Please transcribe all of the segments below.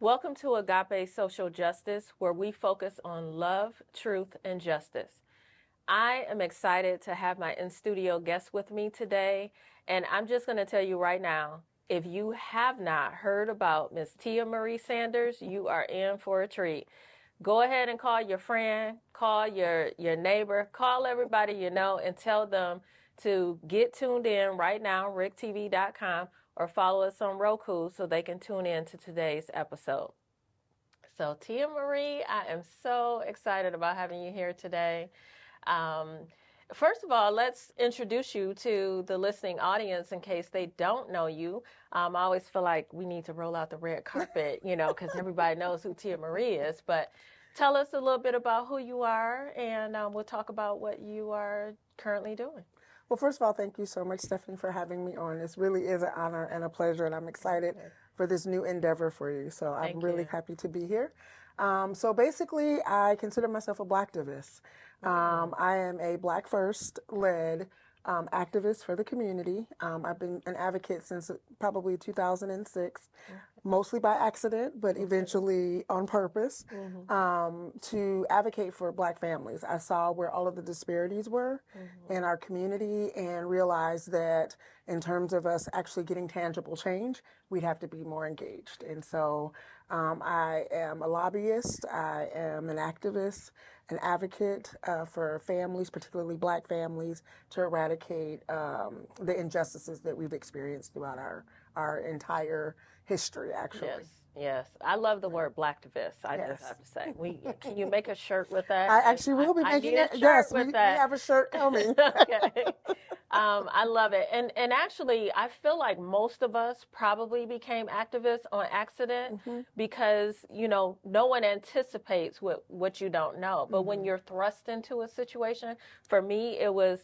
Welcome to AGAPE Social Justice, where we focus on love, truth, and justice. I am excited to have my in-studio guest with me today, and I'm just going to tell you right now, if you have not heard about Miss Tia Marie Sanders, you are in for a treat. Go ahead and call your friend, call your neighbor, call everybody you know, and tell them to get tuned in right now, ricktv.com, or follow us on Roku so they can tune in to today's episode. So, Tia Marie, I am so excited about having you here today. First of all, let's introduce you to the listening audience in case they don't know you. I always feel like we need to roll out the red carpet, because everybody knows who Tia Marie is. But tell us a little bit about who you are, and we'll talk about what you are currently doing. Well, first of all, thank you so much, Stephanie, for having me on. This really is an honor and a pleasure, and I'm excited for this new endeavor for you. So I'm really happy to be here. So basically, I consider myself a Blacktivist. I am a Black First-led activist for the community. I've been an advocate since probably 2006, mostly by accident, but eventually on purpose, to advocate for Black families. I saw where all of the disparities were in our community and realized that in terms of us actually getting tangible change, we'd have to be more engaged. And so I am a lobbyist, I am an activist, an advocate for families, particularly Black families, to eradicate the injustices that we've experienced throughout our entire history, actually. Yes. I love the word Blacktivist, I just have to say. Can you make a shirt with that? I actually will be making it. Yes, we have a shirt coming. Okay. I love it. And actually, I feel like most of us probably became activists on accident because, no one anticipates what you don't know. But when you're thrust into a situation, for me, it was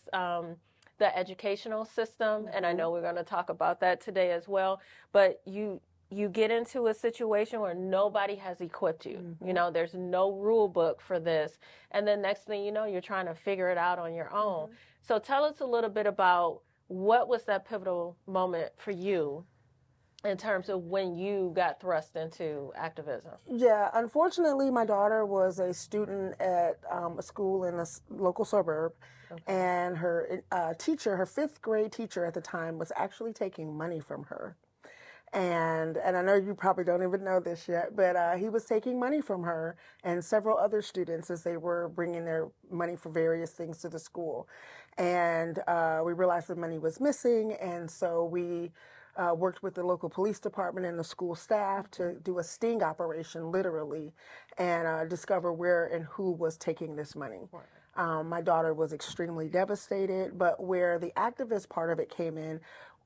the educational system. And I know we're going to talk about that today as well. But you get into a situation where nobody has equipped you. There's no rule book for this. And then next thing you know, you're trying to figure it out on your own. So tell us a little bit about what was that pivotal moment for you in terms of when you got thrust into activism? Yeah, unfortunately, my daughter was a student at a school in a local suburb, and her teacher, her fifth grade teacher at the time, was actually taking money from her. And I know you probably don't even know this yet, but he was taking money from her and several other students as they were bringing their money for various things to the school. And we realized the money was missing, and so we worked with the local police department and the school staff to do a sting operation, literally, and discover where and who was taking this money. My daughter was extremely devastated, but where the activist part of it came in,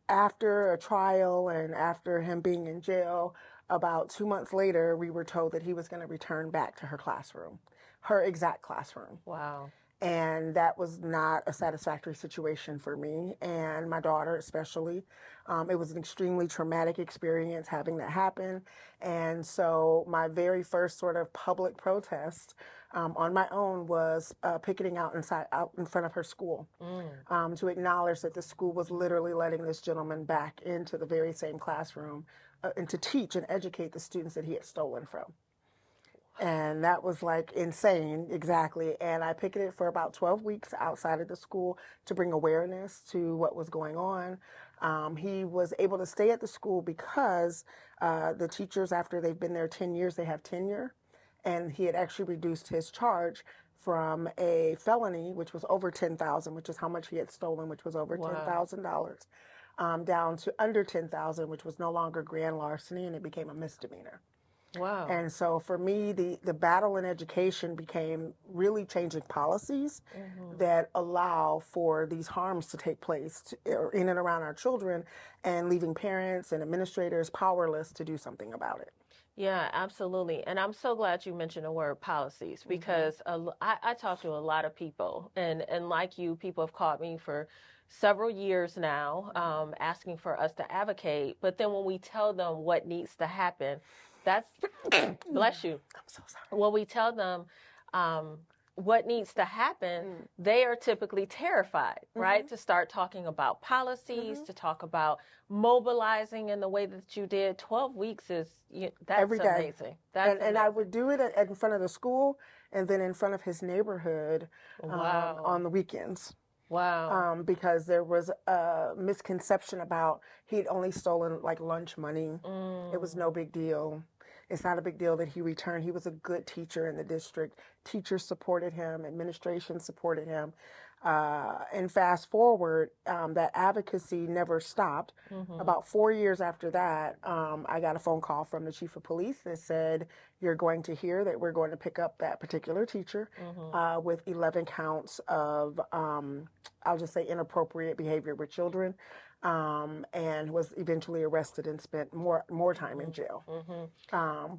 after a trial and after him being in jail, about 2 months later, we were told that he was going to return back to her classroom, her exact classroom. Wow. And that was not a satisfactory situation for me and my daughter especially. It was an extremely traumatic experience having that happen. And so my very first sort of public protest on my own was picketing out in front of her school to acknowledge that the school was literally letting this gentleman back into the very same classroom and to teach and educate the students that he had stolen from. And that was like insane, exactly. And I picketed for about 12 weeks outside of the school to bring awareness to what was going on. He was able to stay at the school because the teachers, after they've been there 10 years, they have tenure. And he had actually reduced his charge from a felony, which was over $10,000, which is how much he had stolen, which was over $10,000, down to under $10,000, which was no longer grand larceny, and it became a misdemeanor. Wow. And so for me, the battle in education became really changing policies that allow for these harms to take place in and around our children and leaving parents and administrators powerless to do something about it. Yeah, absolutely. And I'm so glad you mentioned the word policies because I talk to a lot of people and like you, people have called me for several years now asking for us to advocate. But then when we tell them what needs to happen, that's, bless you. I'm so sorry. When we tell them what needs to happen, they are typically terrified, right? To start talking about policies, to talk about mobilizing in the way that you did. 12 weeks is, that's Every day. amazing. That's and I would do it in front of the school and then in front of his neighborhood Wow. on the weekends. Wow. Because there was a misconception about he'd only stolen like lunch money. It was no big deal. It's not a big deal that he returned. He was a good teacher in the district. Teachers supported him. Administration supported him. And fast forward, that advocacy never stopped. About 4 years after that, I got a phone call from the chief of police that said, you're going to hear that we're going to pick up that particular teacher with 11 counts of, I'll just say, inappropriate behavior with children, and was eventually arrested and spent more time in jail.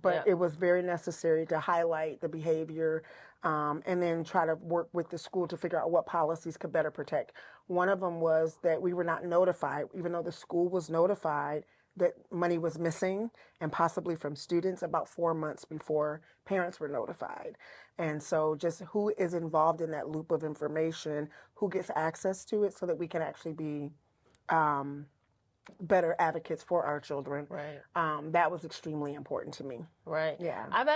But it was very necessary to highlight the behavior and then try to work with the school to figure out what policies could better protect. One of them was that we were not notified, even though the school was notified that money was missing and possibly from students about 4 months before parents were notified. And so just who is involved in that loop of information, who gets access to it so that we can actually be better advocates for our children. Right. That was extremely important to me. Right. Yeah. I've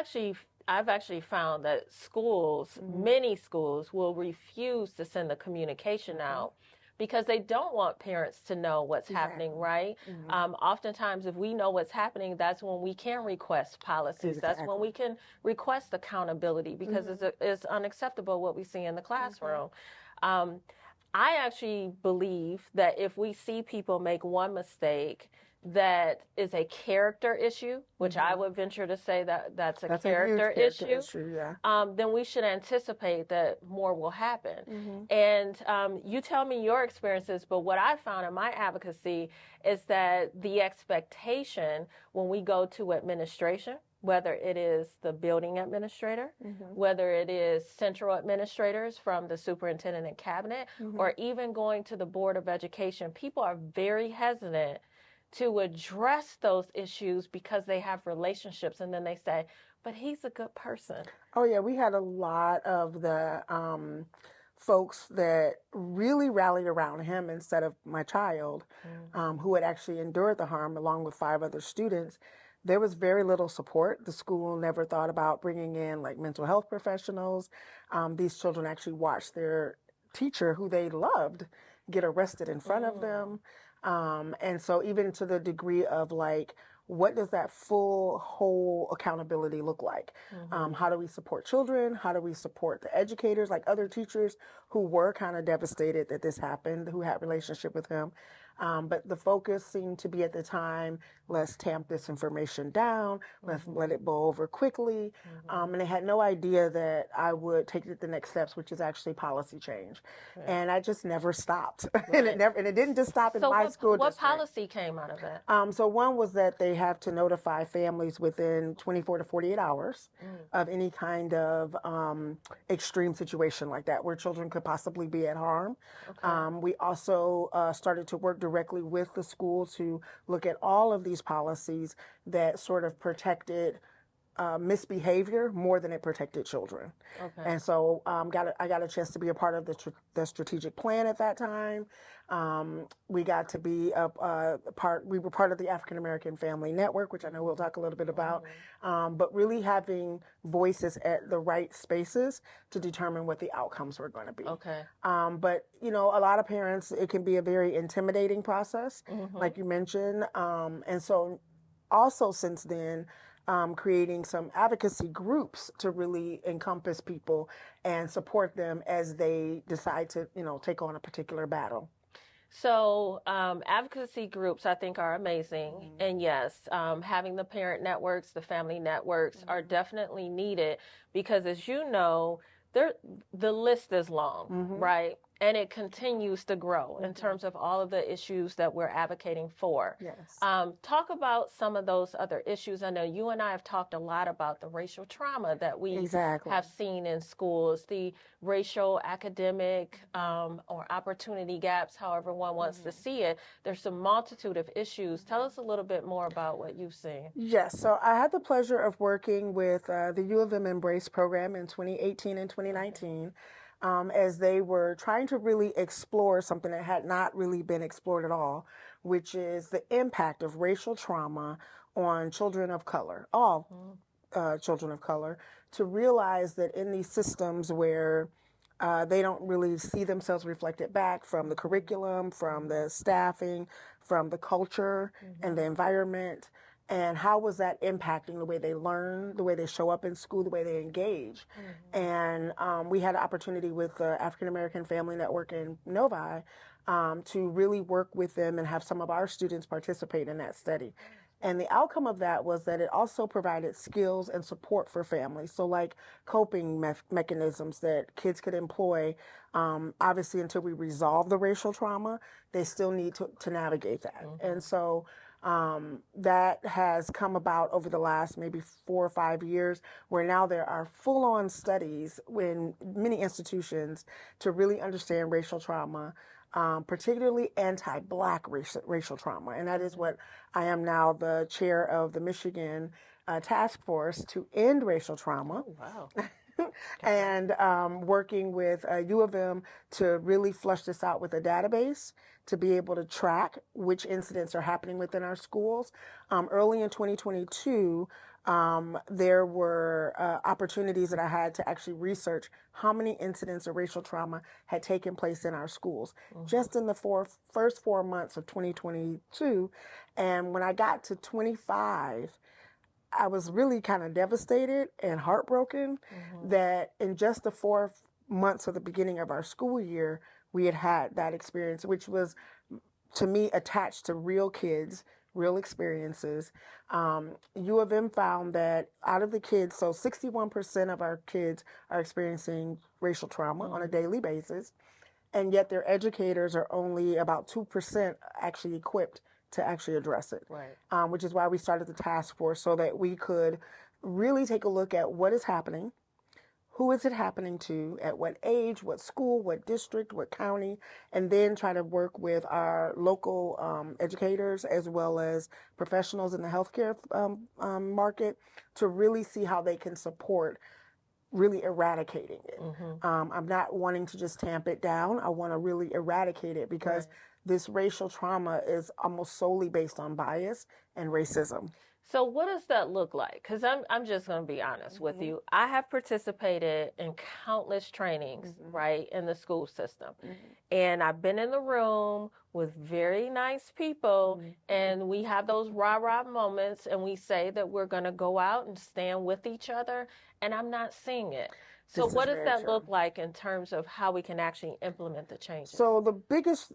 actually found that schools, many schools, will refuse to send the communication out because they don't want parents to know what's happening, right? Oftentimes, if we know what's happening, that's when we can request policies. That's when we can request accountability because it's unacceptable what we see in the classroom. I actually believe that if we see people make one mistake that is a character issue, which I would venture to say that that's a character issue, then we should anticipate that more will happen. And you tell me your experiences, but what I found in my advocacy is that the expectation when we go to administration, whether it is the building administrator, whether it is central administrators from the superintendent and cabinet, or even going to the Board of Education, people are very hesitant to address those issues because they have relationships, and then they say, but he's a good person. Oh, yeah, we had a lot of the folks that really rallied around him instead of my child, who had actually endured the harm along with 5 other students. There was very little support. The school never thought about bringing in like mental health professionals. These children actually watched their teacher, who they loved, get arrested in front of them. And so even to the degree of like, what does that full, whole accountability look like? How do we support children? How do we support the educators, like other teachers who were kind of devastated that this happened, who had relationship with him? But the focus seemed to be at the time, let's tamp this information down, let's let it blow over quickly. And they had no idea that I would take it the next steps, which is actually policy change. And I just never stopped. And it didn't just stop in my school district. What policy came out of that? So one was that they have to notify families within 24 to 48 hours of any kind of extreme situation like that, where children could possibly be at harm. We also started to work directly with the school to look at all of these policies that sort of protected misbehavior more than it protected children. And so I got a chance to be a part of the strategic plan at that time. We got to be we were part of the African American Family Network, which I know we'll talk a little bit about, but really having voices at the right spaces to determine what the outcomes were going to be. But, you know, a lot of parents, it can be a very intimidating process, like you mentioned. And so also since then, creating some advocacy groups to really encompass people and support them as they decide to, you know, take on a particular battle. So advocacy groups, I think, are amazing. And yes, having the parent networks, the family networks are definitely needed because, as you know, the list is long, right? and it continues to grow in terms of all of the issues that we're advocating for. Yes. Talk about some of those other issues. I know you and I have talked a lot about the racial trauma that we Exactly. have seen in schools, the racial academic or opportunity gaps, however one wants to see it. There's a multitude of issues. Tell us a little bit more about what you've seen. Yes, so I had the pleasure of working with the U of M Embrace program in 2018 and 2019 as they were trying to really explore something that had not really been explored at all, which is the impact of racial trauma on children of color, all children of color, to realize that in these systems where they don't really see themselves reflected back from the curriculum, from the staffing, from the culture and the environment, and how was that impacting the way they learn, the way they show up in school, the way they engage. And we had an opportunity with the African American Family Network in Novi to really work with them and have some of our students participate in that study. And the outcome of that was that it also provided skills and support for families. So, like coping mechanisms that kids could employ. Obviously, until we resolve the racial trauma, they still need to navigate that. And so that has come about over the last maybe 4 or 5 years, where now there are full-on studies in many institutions to really understand racial trauma. Particularly anti-Black racial trauma. And that is what I am now the chair of the Michigan task force to end racial trauma. Oh, wow. And working with U of M to really flush this out with a database to be able to track which incidents are happening within our schools. Early in 2022, there were opportunities that I had to actually research how many incidents of racial trauma had taken place in our schools just in the first 4 months of 2022. And when I got to 25, I was really kind of devastated and heartbroken that in just the 4 months of the beginning of our school year, we had had that experience, which was, to me, attached to real kids, real experiences. U of M found that out of the kids, so 61% of our kids are experiencing racial trauma on a daily basis, and yet their educators are only about 2% actually equipped to actually address it. Right. Which is why we started the task force, so that we could really take a look at what is happening, who is it happening to, at what age, what school, what district, what county, and then try to work with our local educators as well as professionals in the healthcare market to really see how they can support really eradicating it. I'm not wanting to just tamp it down. I want to really eradicate it because this racial trauma is almost solely based on bias and racism. So what does that look like? Because I'm just going to be honest with you. I have participated in countless trainings, right, in the school system. And I've been in the room with very nice people, and we have those rah-rah moments, and we say that we're going to go out and stand with each other, and I'm not seeing it. So what does that look like in terms of how we can actually implement the changes? So the biggest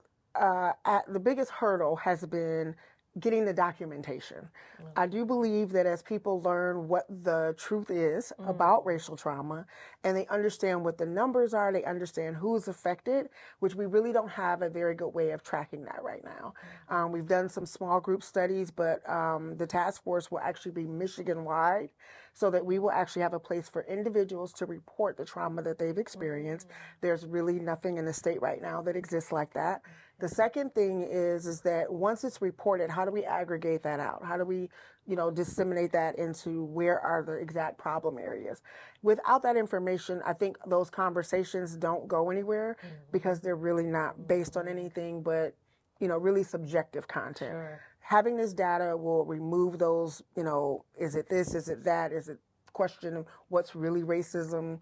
hurdle has been getting the documentation. I do believe that as people learn what the truth is about racial trauma and they understand what the numbers are, they understand who's affected, which we really don't have a very good way of tracking that right now. We've done some small group studies, but the task force will actually be Michigan-wide, so that we will actually have a place for individuals to report the trauma that they've experienced. There's really nothing in the state right now that exists like that. The second thing is that once it's reported, how do we aggregate that out? How do we, disseminate that into where are the exact problem areas? Without that information, I think those conversations don't go anywhere because they're really not based on anything but, really subjective content. Sure. Having this data will remove those, is it this, is it that, is it question of what's really racism,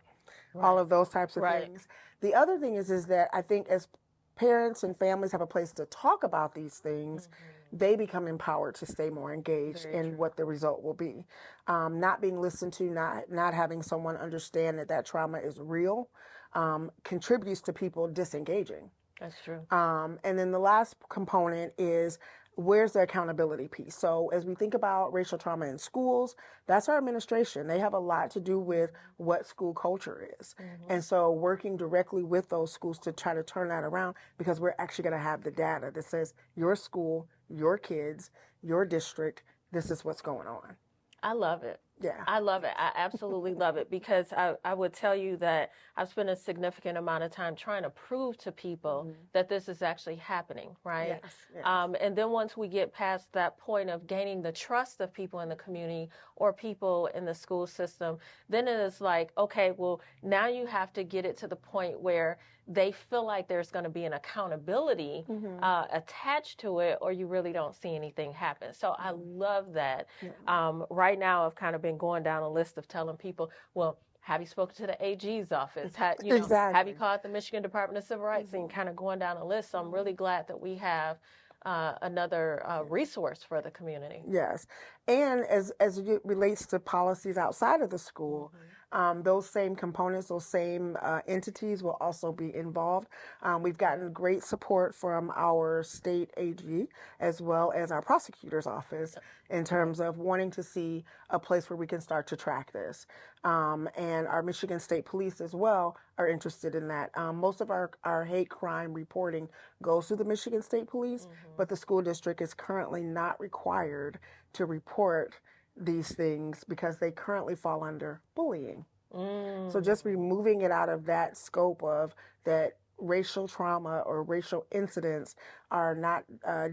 all of those types of things. The other thing is that I think as parents and families have a place to talk about these things, they become empowered to stay more engaged in what the result will be. Not being listened to, not having someone understand that trauma is real, contributes to people disengaging. That's true. And then the last component is where's the accountability piece? So as we think about racial trauma in schools, that's our administration. They have a lot to do with what school culture is. And so working directly with those schools to try to turn that around, because we're actually going to have the data that says your school, your kids, your district, this is what's going on. I love it. Yeah. I love it. I absolutely love it because I would tell you that I've spent a significant amount of time trying to prove to people that this is actually happening, right? Yes, yes. And then once we get past that point of gaining the trust of people in the community or people in the school system, then it is like, okay, well, now you have to get it to the point where they feel like there's going to be an accountability attached to it, or you really don't see anything happen. So I love that. Right now, I've kind of been going down a list of telling people, well, have you spoken to the AG's office? Have you called the Michigan Department of Civil Rights? And kind of going down a list. So I'm really glad that we have another resource for the community. Yes. And as it relates to policies outside of the school, those same components, those same entities will also be involved. We've gotten great support from our state AG as well as our prosecutor's office in terms of wanting to see a place where we can start to track this. And our Michigan State Police as well are interested in that. Most of our hate crime reporting goes through the Michigan State Police, but the school district is currently not required to report these things because they currently fall under bullying. So just removing it out of that scope of that racial trauma or racial incidents are not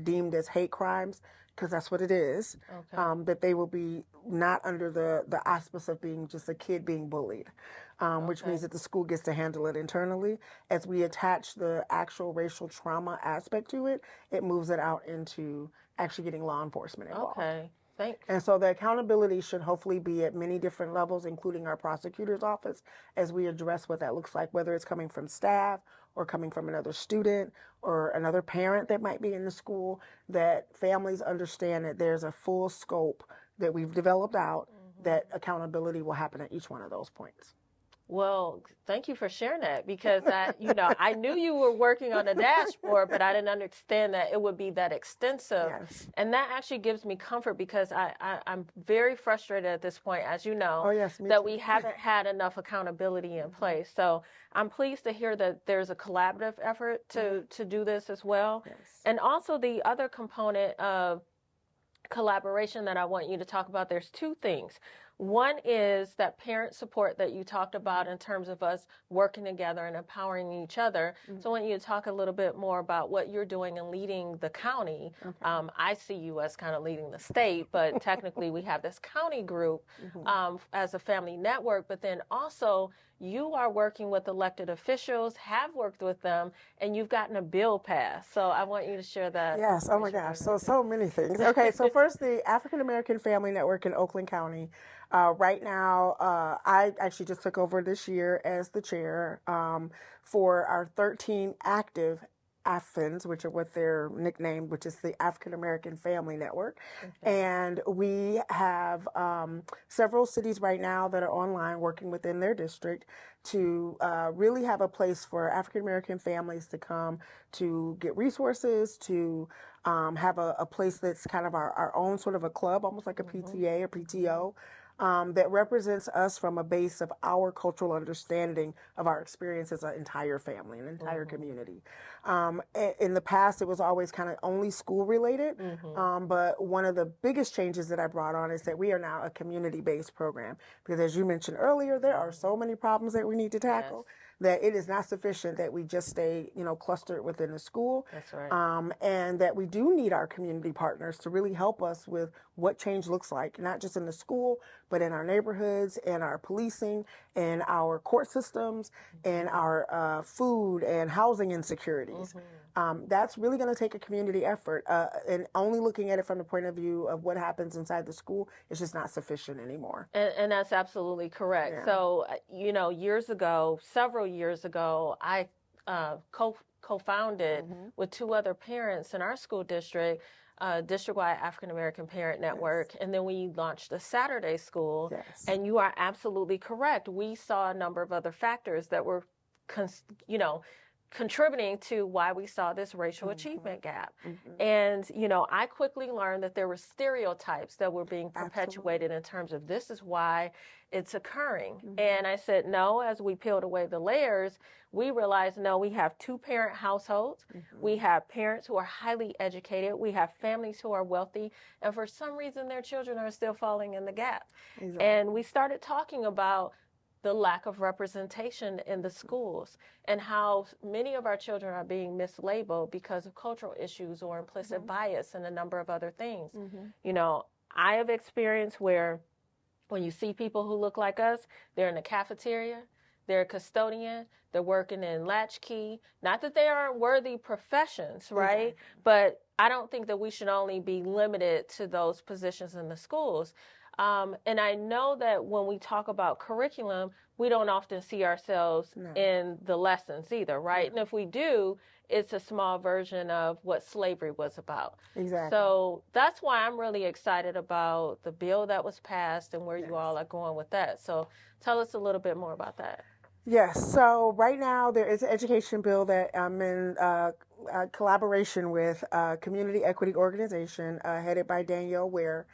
deemed as hate crimes, because that's what it is, that they will be not under the auspice of being just a kid being bullied, which means that the school gets to handle it internally. As we attach the actual racial trauma aspect to it, it moves it out into actually getting law enforcement involved. Okay. Thanks. And so the accountability should hopefully be at many different levels, including our prosecutor's office, as we address what that looks like, whether it's coming from staff or coming from another student or another parent that might be in the school, that families understand that there's a full scope that we've developed out, that accountability will happen at each one of those points. Well, thank you for sharing that, because I knew you were working on a dashboard, but I didn't understand that it would be that extensive. Yes. And that actually gives me comfort, because I'm very frustrated at this point, as you know, that we haven't had enough accountability in place. So I'm pleased to hear that there's a collaborative effort to do this as well. Yes. And also the other component of collaboration that I want you to talk about, there's two things. One is that parent support that you talked about in terms of us working together and empowering each other. So I want you to talk a little bit more about what you're doing and leading the county. I see you as kind of leading the state, but technically we have this county group as a family network, but then also you are working with elected officials, have worked with them, and you've gotten a bill passed. So I want you to share that. Yes. Oh my gosh. So many things. Okay. So first, the African American Family Network in Oakland County. Right now, I actually just took over this year as the chair for our 13 active AFFNs, which are what they're nicknamed, which is the African American Family Network. And we have several cities right now that are online working within their district to really have a place for African American families to come to get resources, to have a place that's kind of our own sort of a club, almost like a PTA or PTO. That represents us from a base of our cultural understanding of our experience as an entire family, an entire community. In the past, it was always kind of only school related, but one of the biggest changes that I brought on is that we are now a community-based program, because as you mentioned earlier, there are so many problems that we need to tackle. That it is not sufficient that we just stay, clustered within the school. That's right. And that we do need our community partners to really help us with what change looks like, not just in the school, but in our neighborhoods, and our policing, and our court systems, and our food and housing insecurities. That's really going to take a community effort. And only looking at it from the point of view of what happens inside the school is just not sufficient anymore. And that's absolutely correct. Yeah. So, several years ago, I co-founded with two other parents in our school district, district-wide African American Parent Network, and then we launched a Saturday school. Yes. And you are absolutely correct. We saw a number of other factors that were, contributing to why we saw this racial achievement gap. And, I quickly learned that there were stereotypes that were being perpetuated in terms of this is why it's occurring. And I said, no, as we peeled away the layers, we realized, no, we have two-parent households. We have parents who are highly educated. We have families who are wealthy. And for some reason, their children are still falling in the gap. And we started talking about the lack of representation in the schools and how many of our children are being mislabeled because of cultural issues or implicit bias and a number of other things. I have experienced where when you see people who look like us, they're in the cafeteria, they're a custodian, they're working in latchkey. Not that they aren't worthy professions, right? But I don't think that we should only be limited to those positions in the schools. And I know that when we talk about curriculum, we don't often see ourselves in the lessons either, right? And if we do, it's a small version of what slavery was about. So that's why I'm really excited about the bill that was passed and where you all are going with that. So tell us a little bit more about that. Yes. So right now there is an education bill that I'm in collaboration with a community equity organization headed by Danielle Ware,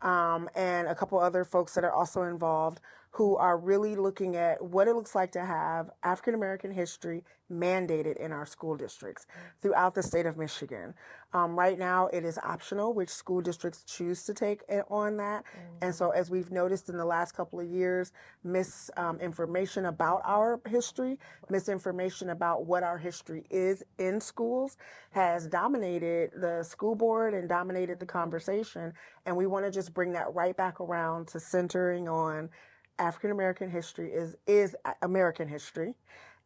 and a couple other folks that are also involved, who are really looking at what it looks like to have African American history mandated in our school districts throughout the state of Michigan. Right now, it is optional which school districts choose to take on that. And so, as we've noticed in the last couple of years, misinformation about our history, misinformation about what our history is in schools has dominated the school board and dominated the conversation. And we want to just bring that right back around to centering on African American history is American history,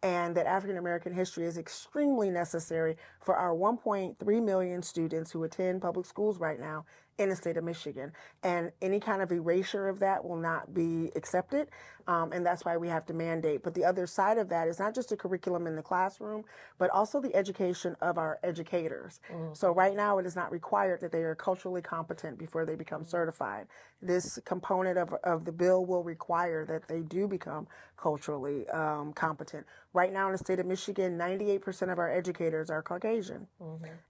and that African American history is extremely necessary for our 1.3 million students who attend public schools right now in the state of Michigan. And any kind of erasure of that will not be accepted, and that's why we have to mandate. But the other side of that is not just the curriculum in the classroom, but also the education of our educators. So right now it is not required that they are culturally competent before they become certified. This component of the bill will require that they do become culturally competent. Right now in the state of Michigan, 98% of our educators are Caucasian.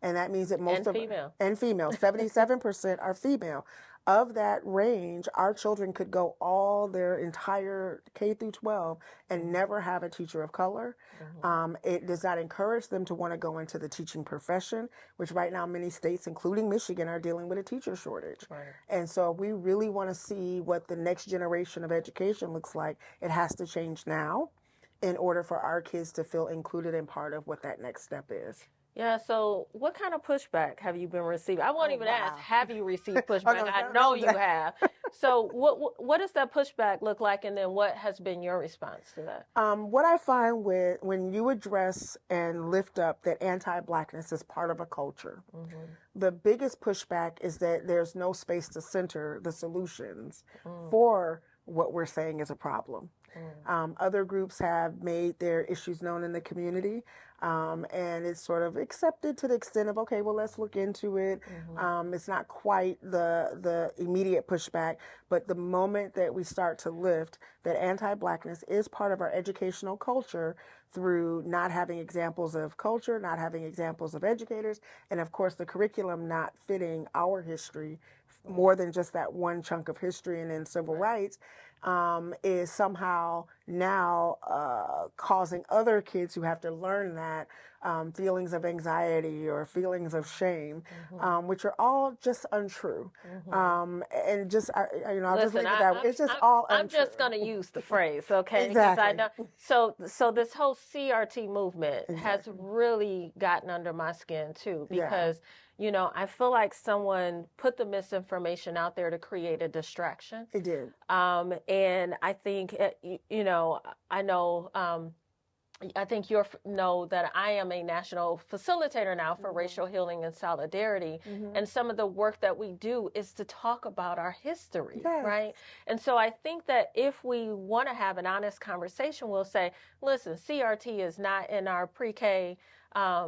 And that means that most of female. And female, 77% are female. Of that range, our children could go all their entire K through 12 and never have a teacher of color. It does not encourage them to want to go into the teaching profession, which right now many states, including Michigan, are dealing with a teacher shortage. And so we really want to see what the next generation of education looks like. It has to change now in order for our kids to feel included and part of what that next step is. Yeah, so what kind of pushback have you been receiving? I won't even ask, have you received pushback? I know you have. So what does that pushback look like, and then what has been your response to that? What I find when you address and lift up that anti-Blackness is part of a culture, the biggest pushback is that there's no space to center the solutions for what we're saying is a problem. Other groups have made their issues known in the community, and it's sort of accepted to the extent of, okay, well, let's look into it. It's not quite the immediate pushback, but the moment that we start to lift that anti-Blackness is part of our educational culture through not having examples of culture, not having examples of educators, and of course the curriculum not fitting our history more than just that one chunk of history and then civil rights, is somehow now causing other kids who have to learn that feelings of anxiety or feelings of shame, which are all just untrue. And just, I'll just leave it that way. It's just all untrue. I'm just going to use the phrase, okay? Exactly. I know, so this whole CRT movement has really gotten under my skin too, because I feel like someone put the misinformation out there to create a distraction. It did. And I think, I think you know that I am a national facilitator now for racial healing and solidarity. And some of the work that we do is to talk about our history, right? And so I think that if we want to have an honest conversation, we'll say, listen, CRT is not in our pre-K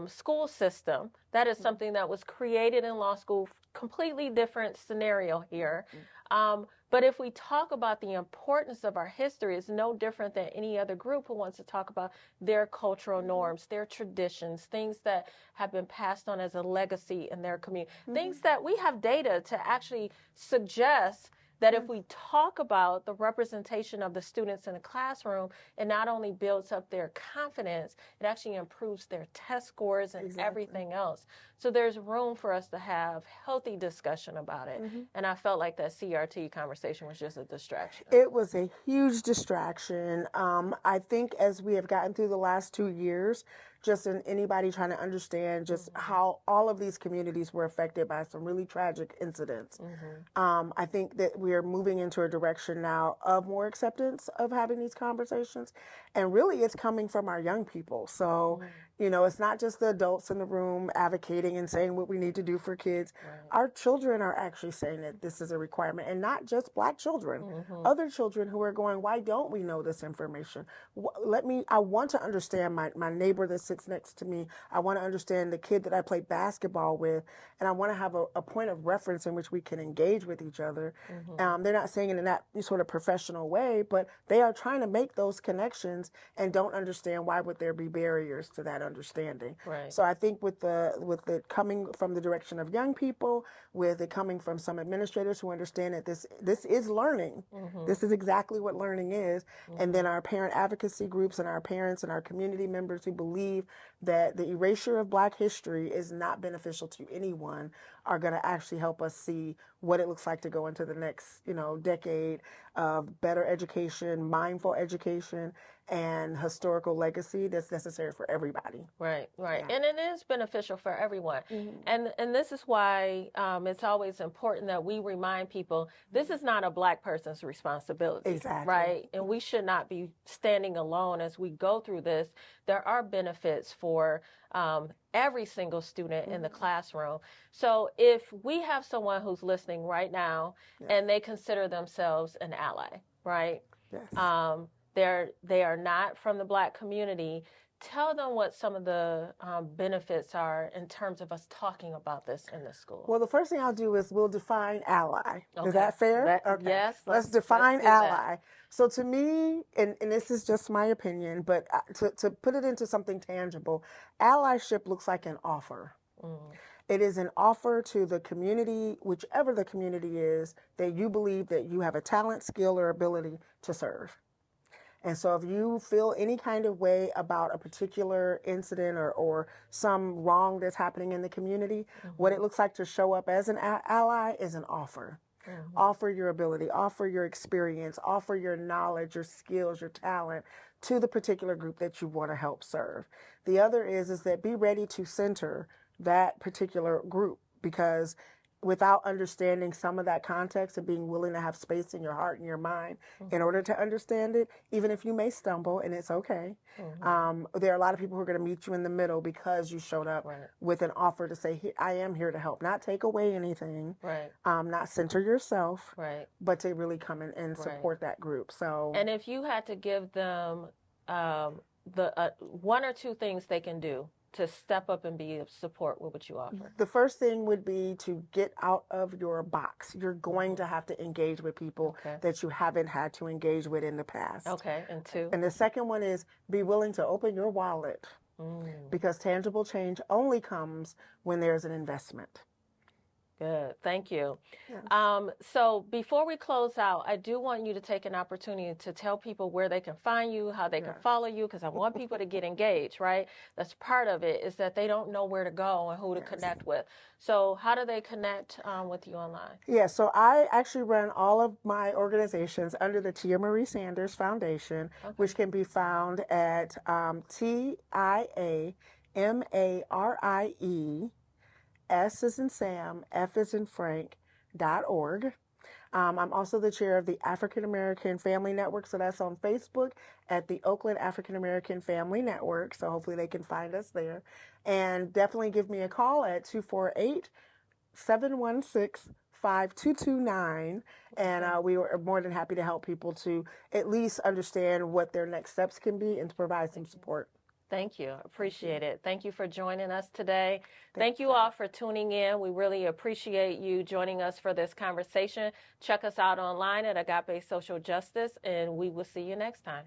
school system. That is something that was created in law school completely different scenario here. But if we talk about the importance of our history, it's no different than any other group who wants to talk about their cultural norms, their traditions, things that have been passed on as a legacy in their community, things that we have data to actually suggest that if we talk about the representation of the students in the classroom, it not only builds up their confidence, it actually improves their test scores and everything else. So there's room for us to have healthy discussion about it. And I felt like that CRT conversation was just a distraction. It was a huge distraction. I think as we have gotten through the last 2 years, just in anybody trying to understand just how all of these communities were affected by some really tragic incidents. I think that we are moving into a direction now of more acceptance of having these conversations. And really, it's coming from our young people. So, you know, it's not just the adults in the room advocating and saying what we need to do for kids. Our children are actually saying that this is a requirement, and not just Black children, other children who are going, why don't we know this information? I want to understand my neighbor that sits next to me. I want to understand the kid that I play basketball with, and I want to have a point of reference in which we can engage with each other. They're not saying it in that sort of professional way, but they are trying to make those connections and don't understand why would there be barriers to that understanding. So I think with it coming from the direction of young people, with it coming from some administrators who understand that this is learning. This is exactly what learning is. And then our parent advocacy groups and our parents and our community members who believe that the erasure of Black history is not beneficial to anyone are going to actually help us see what it looks like to go into the next, decade of better education, mindful education, and historical legacy that's necessary for everybody. Right. Yeah. And it is beneficial for everyone. And this is why it's always important that we remind people this is not a Black person's responsibility. Exactly. Right. And we should not be standing alone as we go through this. There are benefits for every single student in the classroom. So if we have someone who's listening right now and they consider themselves an ally, right? Yes. They are not from the Black community. Tell them what some of the benefits are in terms of us talking about this in the school. Well, the first thing I'll do is we'll define ally. Is that fair? Okay. Yes. Let's define ally. So to me, and this is just my opinion, but to put it into something tangible, allyship looks like an offer. It is an offer to the community, whichever the community is, that you believe that you have a talent, skill, or ability to serve. And so if you feel any kind of way about a particular incident or some wrong that's happening in the community, what it looks like to show up as an ally is an offer. Offer your ability, offer your experience, offer your knowledge, your skills, your talent to the particular group that you want to help serve. The other is that be ready to center that particular group, because without understanding some of that context and being willing to have space in your heart and your mind in order to understand it, even if you may stumble, and it's okay. There are a lot of people who are going to meet you in the middle because you showed up with an offer to say, I am here to help, not take away anything, not center yourself, but to really come in and support that group. So, and if you had to give them the one or two things they can do to step up and be of support, what would you offer? The first thing would be to get out of your box. You're going to have to engage with people that you haven't had to engage with in the past. And two? And the second one is be willing to open your wallet, because tangible change only comes when there's an investment. Good. Thank you. So before we close out, I do want you to take an opportunity to tell people where they can find you, how they can follow you, because I want people to get engaged, right? That's part of it, is that they don't know where to go and who to connect with. So how do they connect with you online? Yeah, so I actually run all of my organizations under the Tia Marie Sanders Foundation, which can be found at TIAMARIE. S as in Sam, F as in Frank.org. I'm also the chair of the African American Family Network, so that's on Facebook at the Oakland African American Family Network, so hopefully they can find us there. And definitely give me a call at 248-716-5229, and we are more than happy to help people to at least understand what their next steps can be and to provide some support. Thank you. Thank you. Appreciate it. Thank you for joining us today. Thanks, Thank you all for tuning in. We really appreciate you joining us for this conversation. Check us out online at Agape Social Justice, and we will see you next time.